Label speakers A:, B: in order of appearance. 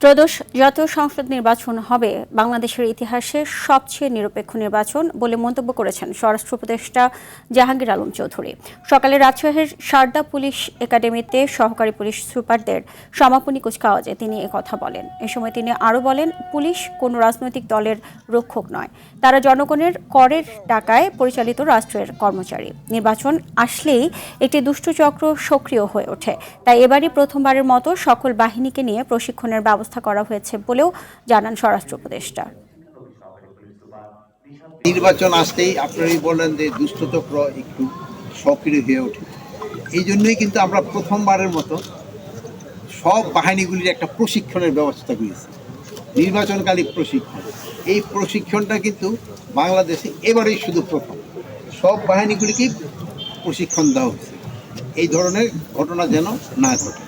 A: ত্রয়োদশ জাতীয় সংসদ নির্বাচন হবে বাংলাদেশের ইতিহাসে সবচেয়ে নিরপেক্ষ নির্বাচন বলে মন্তব্য করেছেন স্বরাষ্ট্র উপদেষ্টা জাহাঙ্গীর আলম চৌধুরী। সকালে রাজশাহীর সারদা পুলিশ একাডেমিতে সহকারী পুলিশ সুপারদের সমাপনী কুচকাওয়াজে তিনি একথা বলেন। এ সময় তিনি আরও বলেন, পুলিশ কোনো রাজনৈতিক দলের রক্ষক নয়, তারা জনগণের করের টাকায় পরিচালিত রাষ্ট্রের কর্মচারী। নির্বাচন আসলেই একটি দুষ্ট চক্র সক্রিয় হয়ে ওঠে, তাই এবারই প্রথমবারের মতো সকল বাহিনীকে নিয়ে প্রশিক্ষণের ব্যবস্থা করা হয়েছে বলেও জানান স্বরাষ্ট্র উপদেষ্টা।
B: নির্বাচন আসতেই আপনারাই বললেন যে দুষ্ট চক্র একটু সক্রিয় হয়ে ওঠে, এই জন্যই কিন্তু আমরা প্রথমবারের মতো সব বাহিনীগুলির একটা প্রশিক্ষণের ব্যবস্থা করেছি, নির্বাচনকালীন প্রশিক্ষণ। এই প্রশিক্ষণটা কিন্তু বাংলাদেশে এবারেই শুধু প্রথম, সব বাহিনীগুলিকেই প্রশিক্ষণ দেওয়া হচ্ছে এই ধরনের ঘটনা যেন না ঘটে।